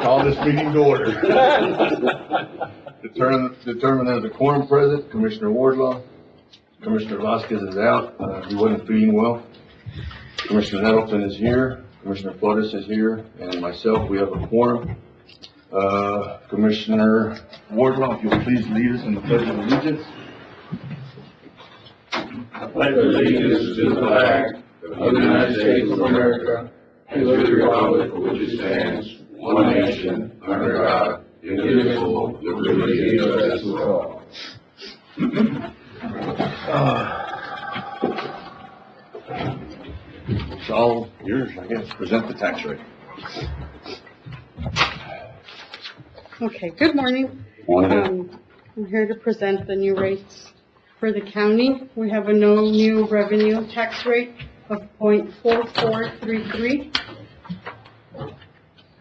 Call this meeting to order. Determine as a quorum present, Commissioner Wardlaw. Commissioner Vasquez is out. He wasn't feeling well. Commissioner Nettleton is here. Commissioner Flores is here. And myself, we have a quorum. Commissioner Wardlaw, if you'll please lead us in the Pledge of Allegiance. I pledge allegiance to the flag of the United States of America and to the republic for which it stands, one nation, under God, indivisible, with liberty and justice for all. It's all yours, I guess. Present the tax rate. Okay, good morning. I'm here to present the new rates for the county. We have a no new revenue tax rate of 0.4433.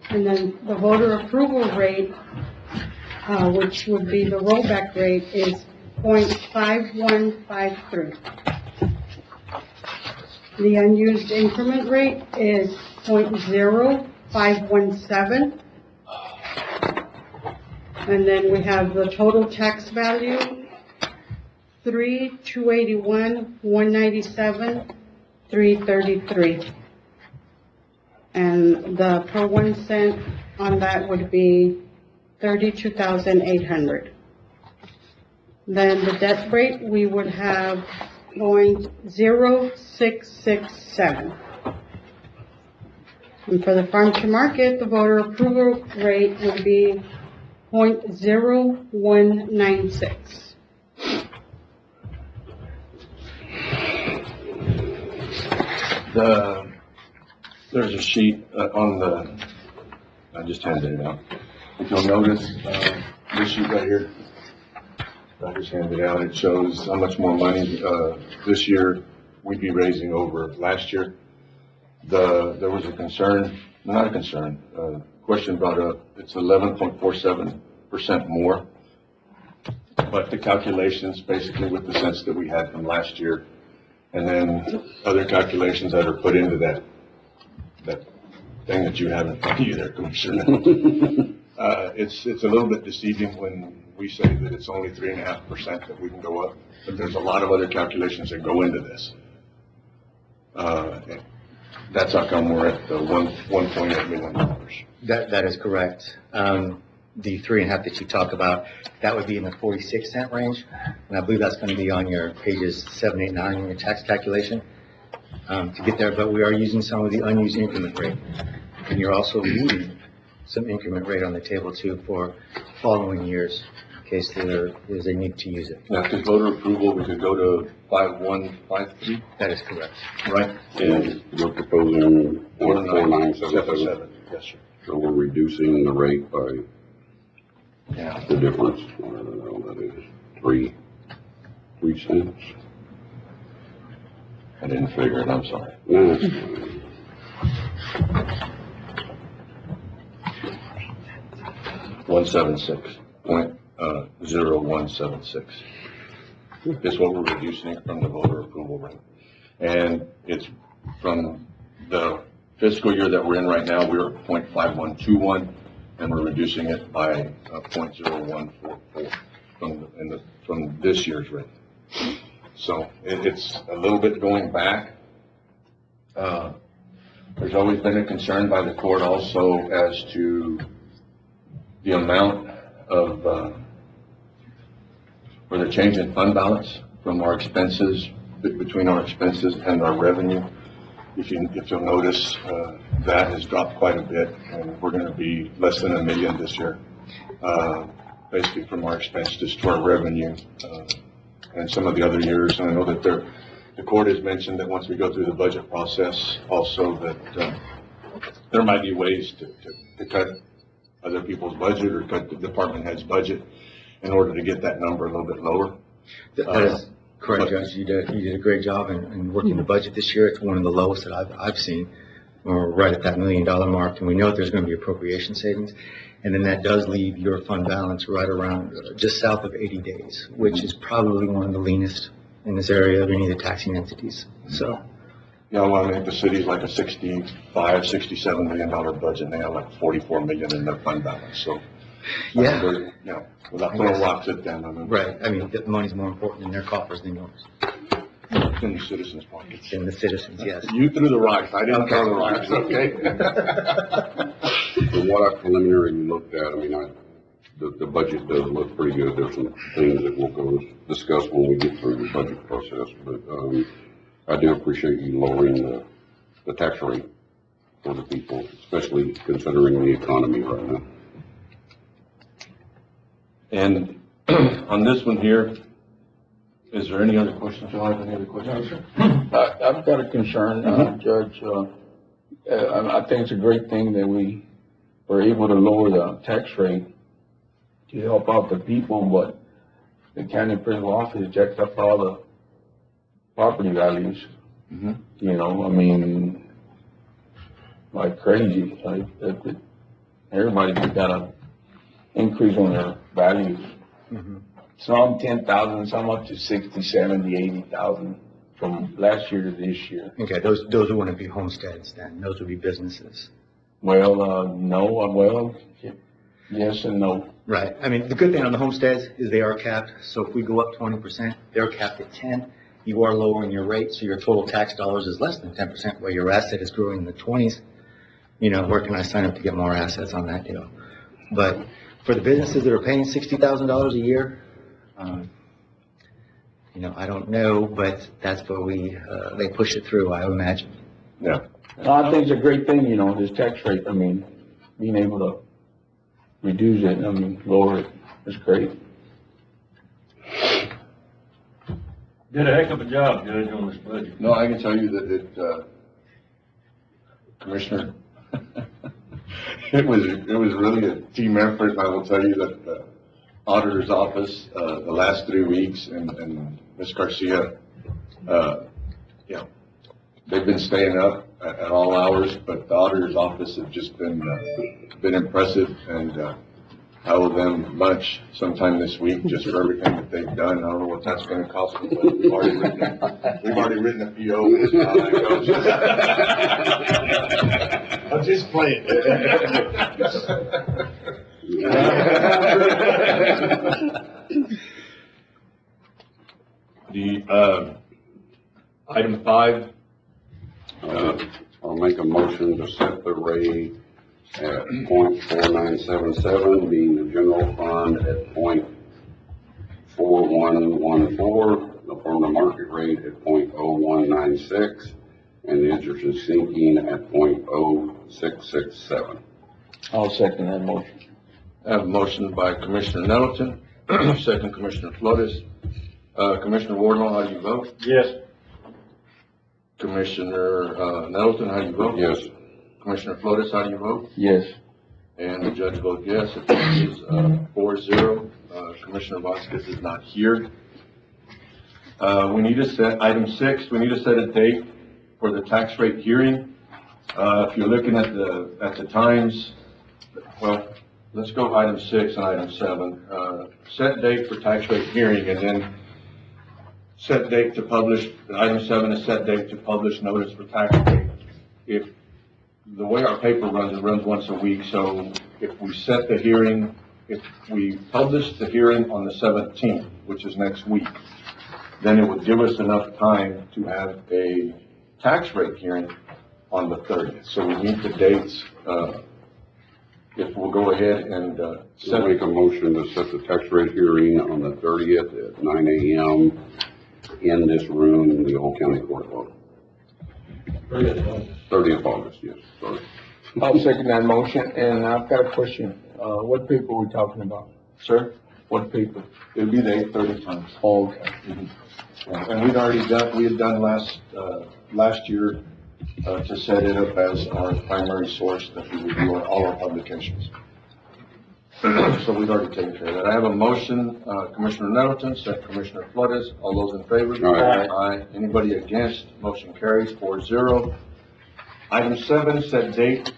And then the voter approval rate, which would be the rollback rate, is 0.5153. The unused increment rate is 0.0517. And then we have the total tax value, 3,281,197, 333. And the per 1 cent on that would be 32,800. Then the debt rate, we would have 0.0667. And for the farm to market, the voter approval rate would be 0.0196. There's a sheet on the, I just handed it out. If you'll notice, this sheet right here, I just handed it out. It shows how much more money this year we'd be raising over last year. There was a concern, not a concern, question brought up. It's 11.47% more, but the calculations basically with the cents that we had from last year, and then other calculations that are put into that thing that you have in front of you there, Commissioner. It's a little bit deceiving when we say that it's only 3.5% that we can go up, but there's a lot of other calculations that go into this. That's how come we're at the $1.8 million. That is correct. The 3.5 that you talk about, that would be in the 46-cent range, and I believe that's going to be on your pages 7, 8, 9 in your tax calculation to get there. But we are using some of the unused increment rate, and you're also leaving some increment rate on the table too for following years in case there is a need to use it. Now, if voter approval, we could go to 5153. That is correct. Right? And we're proposing 4977. Yes, sir. So we're reducing the rate by Yeah. the difference, whatever the hell that is, 3 cents. I didn't figure it. I'm sorry. No, 176.0176 is what we're reducing from the voter approval rate. And it's from the fiscal year that we're in right now, we're at 0.5121, and we're reducing it by 0.0144 from this year's rate. So it's a little bit going back. There's always been a concern by the court also as to the amount of, or the change in fund balance from our expenses, between our expenses and our revenue. If you'll notice, that has dropped quite a bit, and we're going to be less than $1 million this year, basically from our expenses to our revenue. And some of the other years, and I know that the court has mentioned that once we go through the budget process, also that there might be ways to cut other people's budget or cut the department head's budget in order to get that number a little bit lower. That is correct, Judge. You did a great job in working the budget this year. It's one of the lowest that I've seen. We're right at that $1 million mark, and we know that there's going to be appropriation savings. And then that does leave your fund balance right around just south of 80 days, which is probably one of the leanest in this area of any of the taxing entities. So well, I think the city's like a $67 million budget, and they have like 44 million in their fund balance, so. Yeah. You know, without throwing rocks at them, I mean. Right, I mean, the money's more important in their coffers than yours, It's in the citizens' pockets. in the citizens, yes. You threw the rocks, I didn't throw the rocks, okay? From what I preliminarily looked at, I mean, the budget does look pretty good. There's some things that we'll go discuss when we get through the budget process, but, I do appreciate you lowering the tax rate for the people, especially considering the economy right now. And on this one here, is there any other questions? Do you have any other questions? I've got a concern, Judge. I think it's a great thing that we were able to lower the tax rate to help out the people, but the county appraisal office jacked up all the property values. Mhm. You know, I mean, like crazy. Everybody's got a increase on their values. Mhm. Some 10,000, some up to 60, 70, 80,000 from last year to this year. Okay, those wouldn't be homesteads then, those would be businesses. Well, no, well, yes and no. Right, I mean, the good thing on the homesteads is they are capped, so if we go up 20%, they're capped at 10. You are lowering your rate, so your total tax dollars is less than 10%, while your asset is growing in the 20s. You know, where can I sign up to get more assets on that deal? But for the businesses that are paying $60,000 a year, you know, I don't know, but that's where they push it through, I would imagine. Yeah. I think it's a great thing, you know, this tax rate. I mean, being able to reduce it, I mean, lower it is great. Did a heck of a job, Judge, on this budget. No, I can tell you that Commissioner, it was really a team effort. I will tell you that the auditor's office, the last 3 weeks, and Ms. Garcia, you know, they've been staying up at all hours, but the auditor's office has just been impressive, and I owe them lunch sometime this week just for everything that they've done. I don't know what that's gonna cost me, but we've already written a PO. We'll see how that goes. I'm just playing. The, item 5, I'll make a motion to set the rate at .4977, being the general fund at .4114, the farmer market rate at .0196, and the interest is sinking at .0667. I'll second that motion. I have a motion by Commissioner Nettleton, second Commissioner Flores. Commissioner Wardlaw, how do you vote? Yes. Commissioner Nettleton, how do you vote? Yes. Commissioner Flores, how do you vote? Yes. And the judge votes yes. It passes 4-0. Commissioner Vasquez is not here. We need to set, item 6, we need to set a date for the tax rate hearing. If you're looking at the times, well, let's go item 6 and item 7. Set date for tax rate hearing, and then set date to publish, item 7 is set date to publish notice for tax rate. If the way our paper runs, it runs once a week, so if we set the hearing, if we publish the hearing on the 17th, which is next week, then it would give us enough time to have a tax rate hearing on the 30th. So we need the dates, if we'll go ahead and, I'll make a motion to set the tax rate hearing on the 30th at 9 a.m. in this room in the Old County Court of Law. 30th August, yes, sorry. I'll second that motion, and I've got a question. What paper are we talking about? sir, What paper? it'd be the 8:30 times. Oh, okay. And we had done last year, to set it up as our primary source that we would do all our publications. So we've already taken care of that. I have a motion, Commissioner Nettleton, second Commissioner Flores. All those in favor? Aye. Aye. Anybody against? Motion carries 4-0. Item 7, set date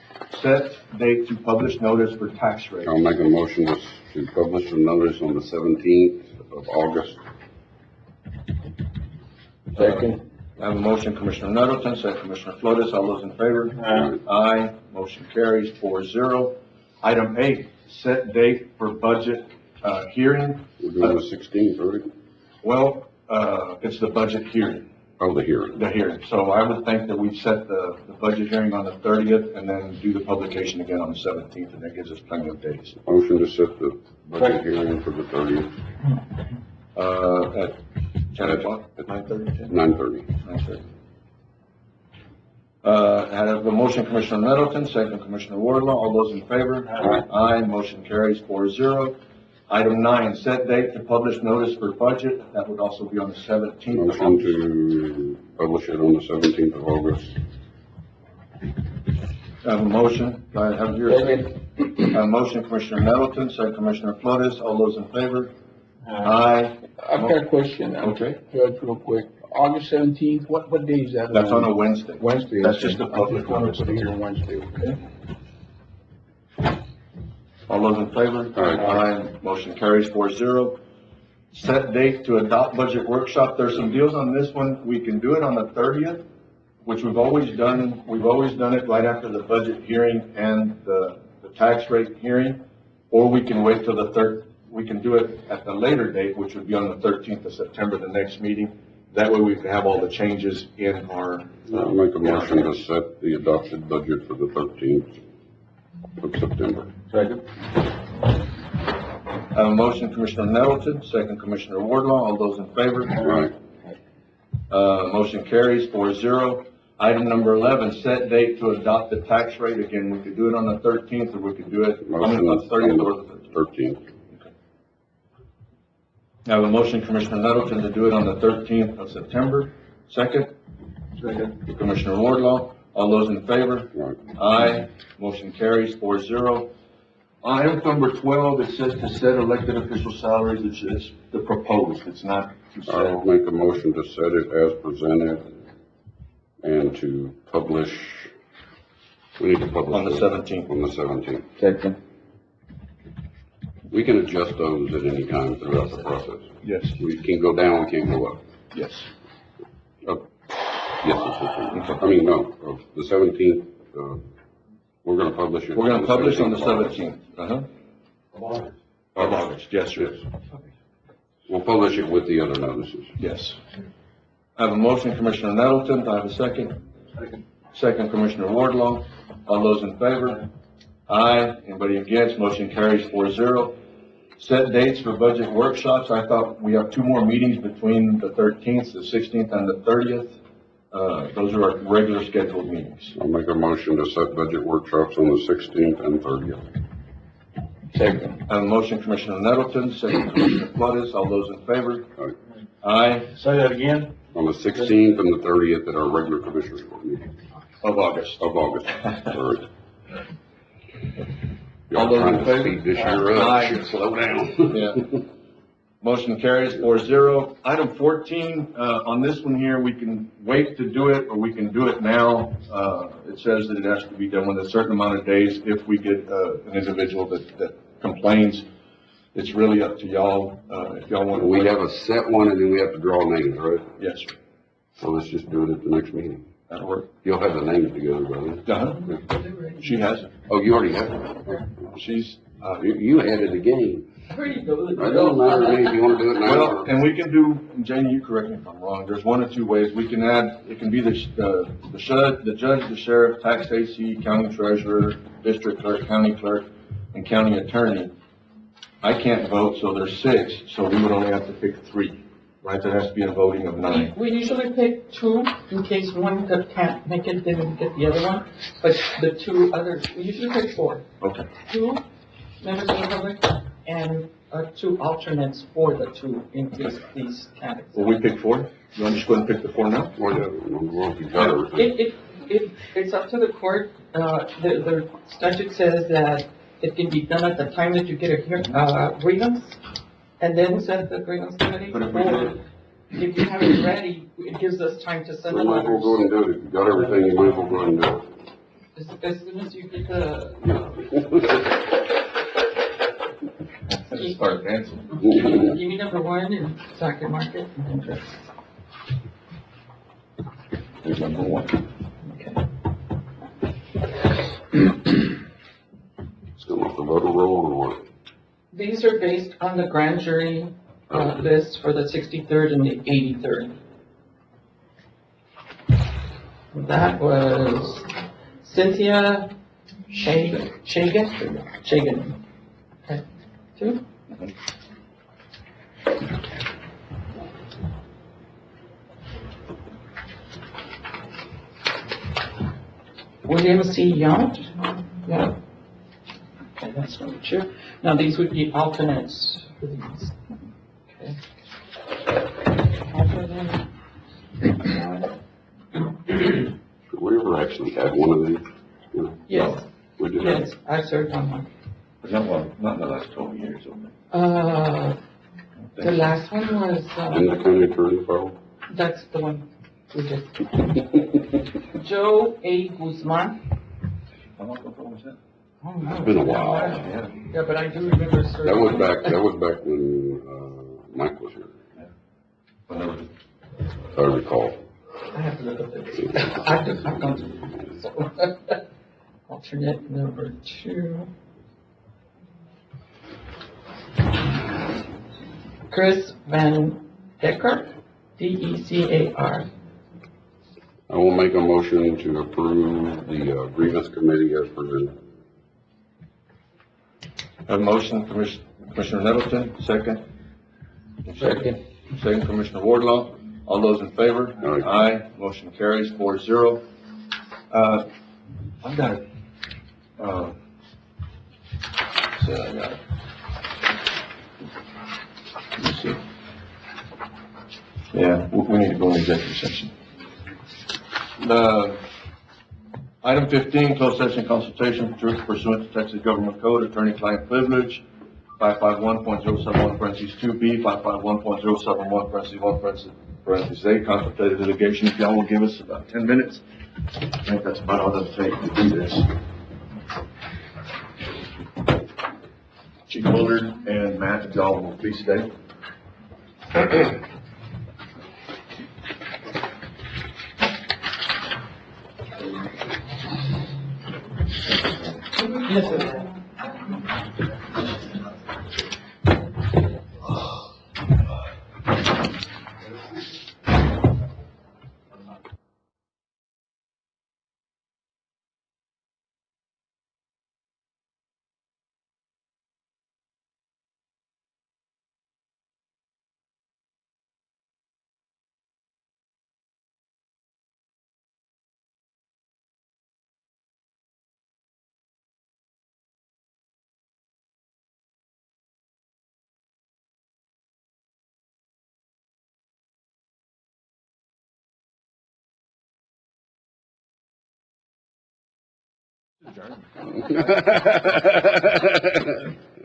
to publish notice for tax rate. I'll make a motion to publish a notice on the 17th of August. Second. I have a motion, Commissioner Nettleton, second Commissioner Flores. All those in favor? Aye. Motion carries 4-0. Item 8, set date for budget, hearing. We're doing the 16th, right? Well, it's the budget hearing. Oh, the hearing. The hearing. So I would think that we'd set the budget hearing on the 30th and then do the publication again on the 17th, and that gives us plenty of days. Motion to set the budget hearing for the 30th, At 10 o'clock, at 9:30? 9:30. 9:30. I have a motion, Commissioner Nettleton, second Commissioner Wardlaw. All those in favor? Aye. Motion carries 4-0. Item 9, set date to publish notice for budget. That would also be on the 17th. of Motion August. to publish it on the 17th of August. I have a motion. Do I have your second? I have a motion, Commissioner Nettleton, second Commissioner Flores. All those in favor? Aye. I've got a question. Okay. Judge, real quick. August 17th, what day is that? That's on a Wednesday. Wednesday. That's okay. just a I public wanted to notice. put it on Wednesday, okay? All those in favor? Aye. Motion carries 4-0. Set date to adopt budget workshop. There's some deals on this one. We can do it on the 30th, which we've always done. We've always done it right after the budget hearing and the tax rate hearing. Or we can wait till the third, we can do it at the later date, which would be on the 13th of September, the next meeting. That way we can have all the changes in our. I'll make a motion to set the adopted budget for the 13th of September. Second. I have a motion, Commissioner Nettleton, second Commissioner Wardlaw. All those in favor? Right. Motion carries 4-0. Item number 11, set date to adopt the tax rate. Again, we could do it on the 13th, or we could do it on the 30th or the 13th. 13th. I have a motion, Commissioner Nettleton, to do it on the 13th of September. Second? Second. Commissioner Wardlaw. All those in favor? Right. Aye. Motion carries 4-0. Item number 12, it says to set elected official salaries. It's the proposed. It's not to I'll set. make a motion to set it as presented and to publish, we need to publish. On the it 17th. On the 17th. Second. We can adjust those at any time throughout the process. Yes. We can go down, we can't go up. Yes. Oh, yes, I mean, no, the 17th, we're gonna publish it. We're gonna publish on the 17th. 17th. Uh-huh. Of August. Yes, yes. We'll publish it with the other notices. Yes. I have a motion, Commissioner Nettleton. Do I have a second? Second, Commissioner Wardlaw. All those in favor? Aye. Anybody against? Motion carries 4-0. Set dates for budget workshops. I thought we have 2 more meetings between the 13th, the 16th, and the 30th. Those are our regular scheduled meetings. I'll make a motion to set budget workshops on the 16th and 30th. Second. I have a motion, Commissioner Nettleton, second, Commissioner Flores. All those in favor? Aye. Aye. Say that again? On the 16th and the 30th at our regular commissioners court meeting Of August. of August. Sorry. All Y'all those trying in to favor? speed this year up, Aye. should slow down. Yeah. Motion carries 4-0. Item 14, on this one here, we can wait to do it, or we can do it now. It says that it has to be done within a certain amount of days if we get, an individual that complains. It's really up to y'all, if y'all want to. We have a set one and then we have to draw names, right? Yes, sir. So let's just do it at the next meeting. That'll work. You'll have the names together by then. Uh-huh. She has it. Oh, you already have it? She's, You added the game. It doesn't matter to me if you wanna do it now well, or. and we can do, and Janie, you correct me if I'm wrong, there's 1 or 2 ways. We can add, it can be the judge, the sheriff, tax AC, county treasurer, district clerk, county clerk, and county attorney. I can't vote, so there's 6, so we would only have to pick 3, right? There has to be a voting of 9. We usually pick 2 in case one that can't make it didn't get the other one, but the 2 others, we usually pick 4. Okay. 2 members of the public and 2 alternates for the 2 in case these candidates. Will we pick 4? You want to just go ahead and pick the 4 now? Well, yeah, we'll if you got everything. It's up to the court. The statute says that it can be done at the time that you get a grievance, and then set the grievance committee. But if we Or did- if you have it ready, it gives us time to send We the might as well go ahead letters. and do it. If you got everything, you might as well go ahead and do As soon as you get the, it. Just start dancing. give me number 1 and so I can mark it. And then just- is number one. Okay. It's going off the voter roll or what? These are based on the grand jury list for the 63rd and the 83rd. That was Cynthia Shagan. Okay. Two. William C. Young. Yeah. Okay, that's number two. Now, these would be alternates for these. Okay. Alternate. Did we ever actually have one of these? You know? Yes, We did. yes, I served on one. Not in the last 12 years, or The last one was, In the county attorney file? that's the one we did. Joe A. Guzman. how long ago was that? Oh, no, It's been a while. Yeah. Yeah, but I do remember serving. That was back when, Mike was here, Whenever, if I recall. I have to look at this. I've gone through this. So. Alternate number two. Chris Van Decker, D-E-C-A-R. I will make a motion to approve the grievance committee as presented. Have a motion, Commissioner Nettleton, second. Second. Second, Commissioner Wardlaw. All those in favor? Aye. Aye. Motion carries 4-0. I've got it. Said I got it. Let me see. Yeah, we need to go into executive session. Item 15, closed session consultation pursuant to Texas Government Code, attorney-client privilege, 551.071 parentheses 2B, 551.071 parentheses 1 parentheses A, contemplated litigation. If y'all will give us about 10 minutes. I think that's about all it'll take to do this. Chief Willard and Matt, if y'all will please stay. Yes, sir.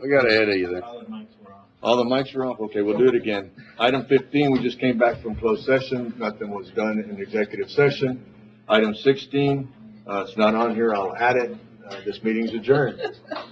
I got ahead of you there. All the mics are off? Okay, we'll do it again. Item 15, we just came back from closed session. Nothing was done in executive session. Item 16, it's not on here. I'll add it. This meeting's adjourned.